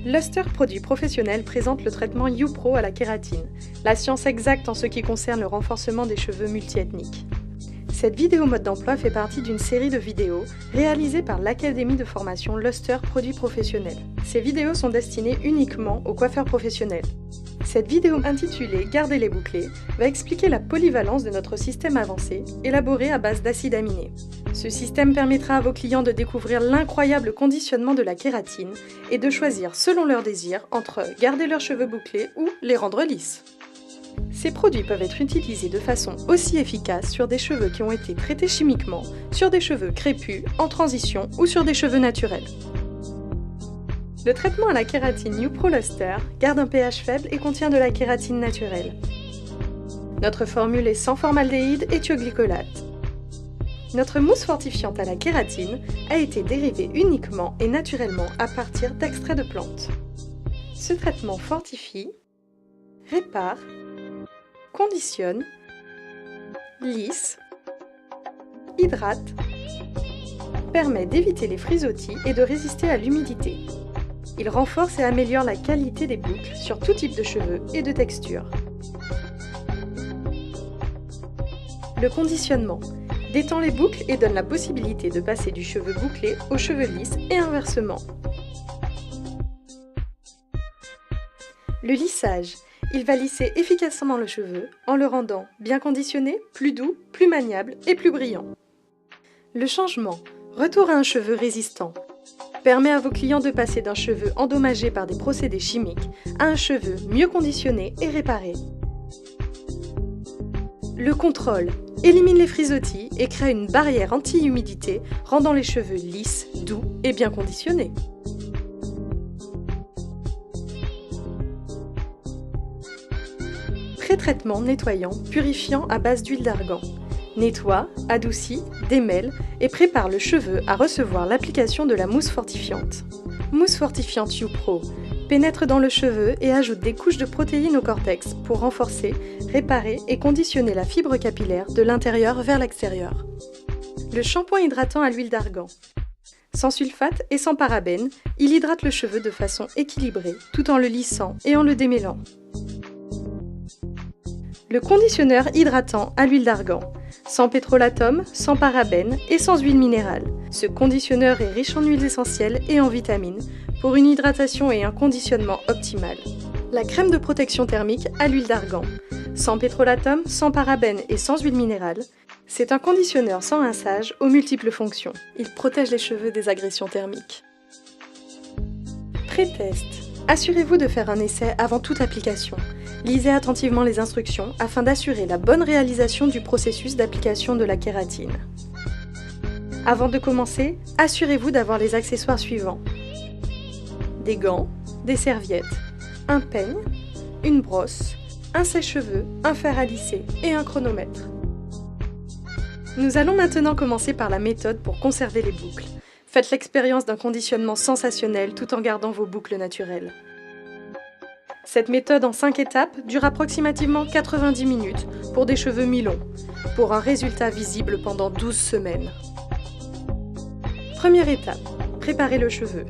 Luster Produits Professionnels présente le traitement YouPro à la kératine, la science exacte en ce qui concerne le renforcement des cheveux multiethniques. Cette vidéo mode d'emploi fait partie d'une série de vidéos réalisées par l'Académie de formation Luster Produits Professionnels. Ces vidéos sont destinées uniquement aux coiffeurs professionnels. Cette vidéo intitulée « Gardez les bouclés » va expliquer la polyvalence de notre système avancé, élaboré à base d'acides aminés. Ce système permettra à vos clients de découvrir l'incroyable conditionnement de la kératine et de choisir selon leur désir entre garder leurs cheveux bouclés ou les rendre lisses. Ces produits peuvent être utilisés de façon aussi efficace sur des cheveux qui ont été traités chimiquement, sur des cheveux crépus, en transition ou sur des cheveux naturels. Le traitement à la kératine YouPro Luster garde un pH faible et contient de la kératine naturelle. Notre formule est sans formaldéhyde et thioglycolate. Notre mousse fortifiante à la kératine a été dérivée uniquement et naturellement à partir d'extraits de plantes. Ce traitement fortifie, répare, conditionne, lisse, hydrate, permet d'éviter les frisottis et de résister à l'humidité. Il renforce et améliore la qualité des boucles sur tout type de cheveux et de texture. Le conditionnement détend les boucles et donne la possibilité de passer du cheveu bouclé aux cheveux lisses et inversement. Le lissage. Il va lisser efficacement le cheveu en le rendant bien conditionné, plus doux, plus maniable et plus brillant. Le changement. Retour à un cheveu résistant. Permet à vos clients de passer d'un cheveu endommagé par des procédés chimiques à un cheveu mieux conditionné et réparé. Le contrôle élimine les frisottis et crée une barrière anti-humidité rendant les cheveux lisses, doux et bien conditionnés. Pré-traitement nettoyant, purifiant à base d'huile d'argan. Nettoie, adoucit, démêle et prépare le cheveu à recevoir l'application de la mousse fortifiante. Mousse fortifiante YouPro pénètre dans le cheveu et ajoute des couches de protéines au cortex pour renforcer, réparer et conditionner la fibre capillaire de l'intérieur vers l'extérieur. Le shampoing hydratant à l'huile d'argan. Sans sulfate et sans parabènes, il hydrate le cheveu de façon équilibrée tout en le lissant et en le démêlant. Le conditionneur hydratant à l'huile d'argan. Sans pétrolatum, sans parabènes et sans huile minérale. Ce conditionneur est riche en huiles essentielles et en vitamines pour une hydratation et un conditionnement optimal. La crème de protection thermique à l'huile d'argan. Sans pétrolatum, sans parabènes et sans huile minérale. C'est un conditionneur sans rinçage aux multiples fonctions. Il protège les cheveux des agressions thermiques. Pré-test. Assurez-vous de faire un essai avant toute application. Lisez attentivement les instructions afin d'assurer la bonne réalisation du processus d'application de la kératine. Avant de commencer, assurez-vous d'avoir les accessoires suivants. Des gants, des serviettes, un peigne, une brosse, un sèche-cheveux, un fer à lisser et un chronomètre. Nous allons maintenant commencer par la méthode pour conserver les boucles. Faites l'expérience d'un conditionnement sensationnel tout en gardant vos boucles naturelles. Cette méthode en 5 étapes dure approximativement 90 minutes pour des cheveux mi-longs, pour un résultat visible pendant 12 semaines. Première étape, préparer le cheveu.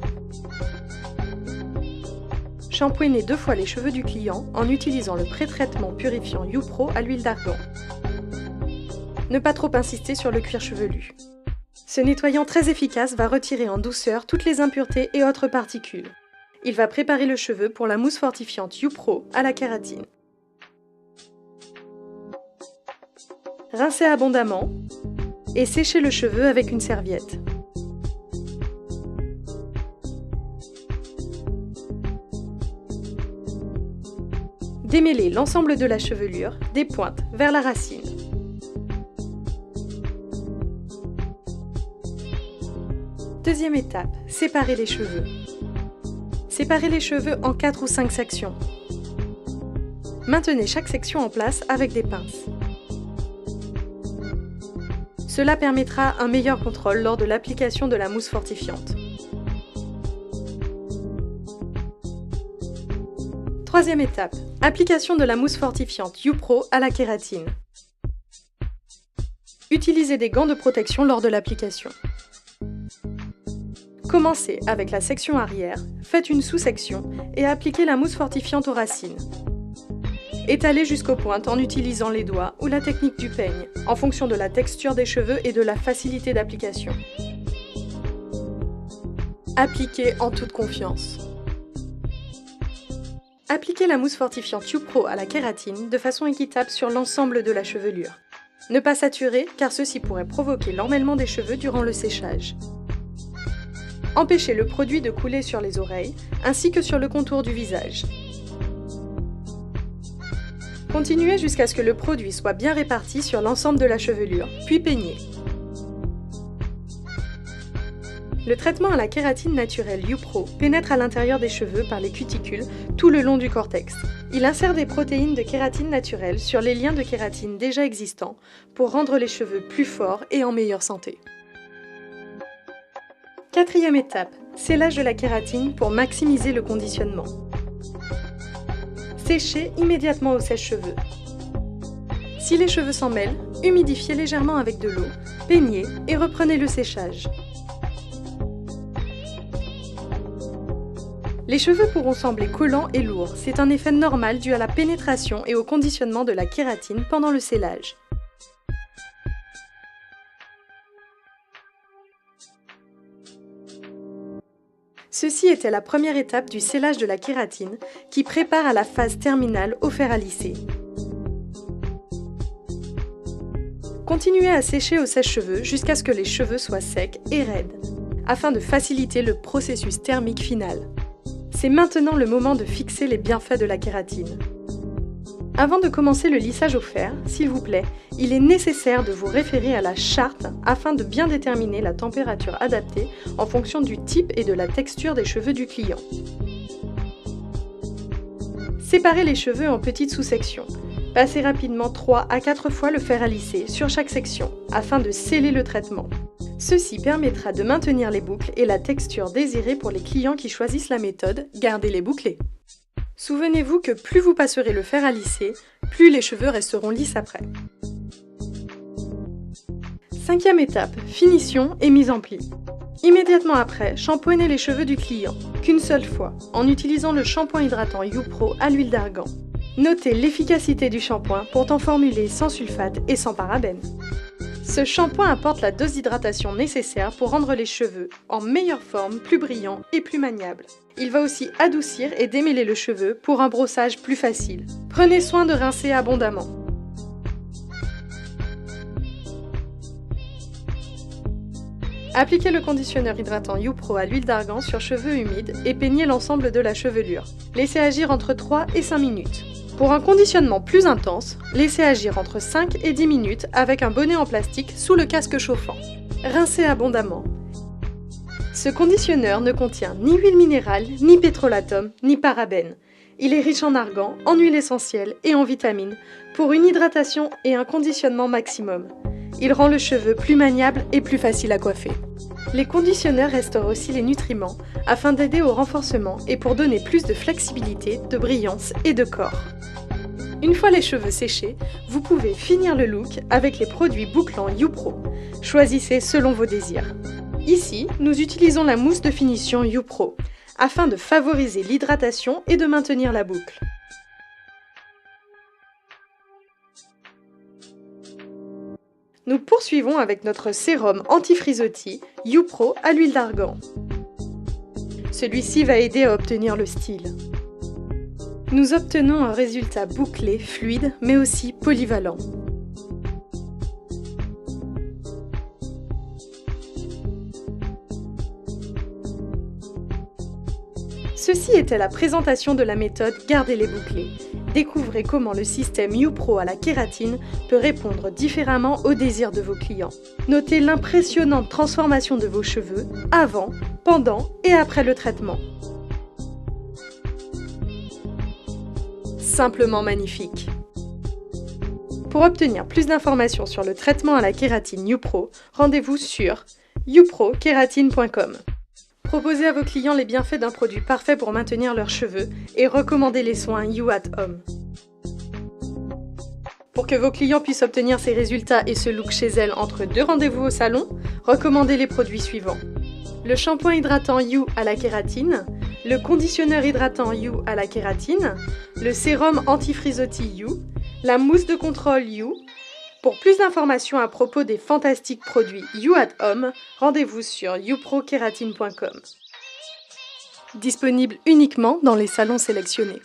Shampouiner 2 fois les cheveux du client en utilisant le pré-traitement purifiant YouPro à l'huile d'argan. Ne pas trop insister sur le cuir chevelu. Ce nettoyant très efficace va retirer en douceur toutes les impuretés et autres particules. Il va préparer le cheveu pour la mousse fortifiante YouPro à la kératine. Rincez abondamment et séchez le cheveu avec une serviette. Démêlez l'ensemble de la chevelure, des pointes vers la racine. Deuxième étape, séparer les cheveux. Séparez les cheveux en 4 ou 5 sections. Maintenez chaque section en place avec des pinces. Cela permettra un meilleur contrôle lors de l'application de la mousse fortifiante. Troisième étape, application de la mousse fortifiante YouPro à la kératine. Utilisez des gants de protection lors de l'application. Commencez avec la section arrière, faites une sous-section et appliquez la mousse fortifiante aux racines. Étalez jusqu'aux pointes en utilisant les doigts ou la technique du peigne, en fonction de la texture des cheveux et de la facilité d'application. Appliquez en toute confiance. Appliquez la mousse fortifiante YouPro à la kératine de façon équitable sur l'ensemble de la chevelure. Ne pas saturer car ceci pourrait provoquer l'emmêlement des cheveux durant le séchage. Empêchez le produit de couler sur les oreilles ainsi que sur le contour du visage. Continuez jusqu'à ce que le produit soit bien réparti sur l'ensemble de la chevelure, puis peignez. Le traitement à la kératine naturelle YouPro pénètre à l'intérieur des cheveux par les cuticules tout le long du cortex. Il insère des protéines de kératine naturelle sur les liens de kératine déjà existants pour rendre les cheveux plus forts et en meilleure santé. Quatrième étape, scellage de la kératine pour maximiser le conditionnement. Séchez immédiatement au sèche-cheveux. Si les cheveux s'en mêlent, humidifiez légèrement avec de l'eau, peignez et reprenez le séchage. Les cheveux pourront sembler collants et lourds, c'est un effet normal dû à la pénétration et au conditionnement de la kératine pendant le sellage. Ceci était la première étape du sellage de la kératine qui prépare à la phase terminale au fer à lisser. Continuez à sécher au sèche-cheveux jusqu'à ce que les cheveux soient secs et raides, afin de faciliter le processus thermique final. C'est maintenant le moment de fixer les bienfaits de la kératine. Avant de commencer le lissage au fer, s'il vous plaît, il est nécessaire de vous référer à la charte afin de bien déterminer la température adaptée en fonction du type et de la texture des cheveux du client. Séparez les cheveux en petites sous-sections. Passez rapidement 3 à 4 fois le fer à lisser sur chaque section afin de sceller le traitement. Ceci permettra de maintenir les boucles et la texture désirée pour les clients qui choisissent la méthode « Gardez-les bouclés ». Souvenez-vous que plus vous passerez le fer à lisser, plus les cheveux resteront lisses après. Cinquième étape, finition et mise en pli. Immédiatement après, shampoignez les cheveux du client, qu'une seule fois, en utilisant le shampoing hydratant YouPro à l'huile d'argan. Notez l'efficacité du shampoing, pourtant formulé sans sulfate et sans parabènes. Ce shampoing apporte la dose d'hydratation nécessaire pour rendre les cheveux en meilleure forme, plus brillants et plus maniables. Il va aussi adoucir et démêler le cheveu pour un brossage plus facile. Prenez soin de rincer abondamment. Appliquez le conditionneur hydratant YouPro à l'huile d'argan sur cheveux humides et peignez l'ensemble de la chevelure. Laissez agir entre 3 et 5 minutes. Pour un conditionnement plus intense, laissez agir entre 5 et 10 minutes avec un bonnet en plastique sous le casque chauffant. Rincez abondamment. Ce conditionneur ne contient ni huile minérale, ni pétrolatum, ni parabènes. Il est riche en argan, en huile essentielle et en vitamines pour une hydratation et un conditionnement maximum. Il rend le cheveu plus maniable et plus facile à coiffer. Les conditionneurs restaurent aussi les nutriments afin d'aider au renforcement et pour donner plus de flexibilité, de brillance et de corps. Une fois les cheveux séchés, vous pouvez finir le look avec les produits bouclants YouPro. Choisissez selon vos désirs. Ici, nous utilisons la mousse de finition YouPro afin de favoriser l'hydratation et de maintenir la boucle. Nous poursuivons avec notre sérum anti-frisottis YouPro à l'huile d'argan. Celui-ci va aider à obtenir le style. Nous obtenons un résultat bouclé, fluide, mais aussi polyvalent. Ceci était la présentation de la méthode Gardez-les bouclés. Découvrez comment le système YouPro à la kératine peut répondre différemment aux désirs de vos clients. Notez l'impressionnante transformation de vos cheveux avant, pendant et après le traitement. Simplement magnifique. Pour obtenir plus d'informations sur le traitement à la kératine YouPro, rendez-vous sur youprokératine.com. Proposez à vos clients les bienfaits d'un produit parfait pour maintenir leurs cheveux et recommandez les soins You at Home. Pour que vos clients puissent obtenir ces résultats et ce look chez elles entre 2 rendez-vous au salon, recommandez les produits suivants. le shampoing hydratant You à la kératine, le conditionneur hydratant You à la kératine, le sérum anti-frisottis You, la mousse de contrôle You. Pour plus d'informations à propos des fantastiques produits You at Home, rendez-vous sur youprokératine.com. Disponible uniquement dans les salons sélectionnés.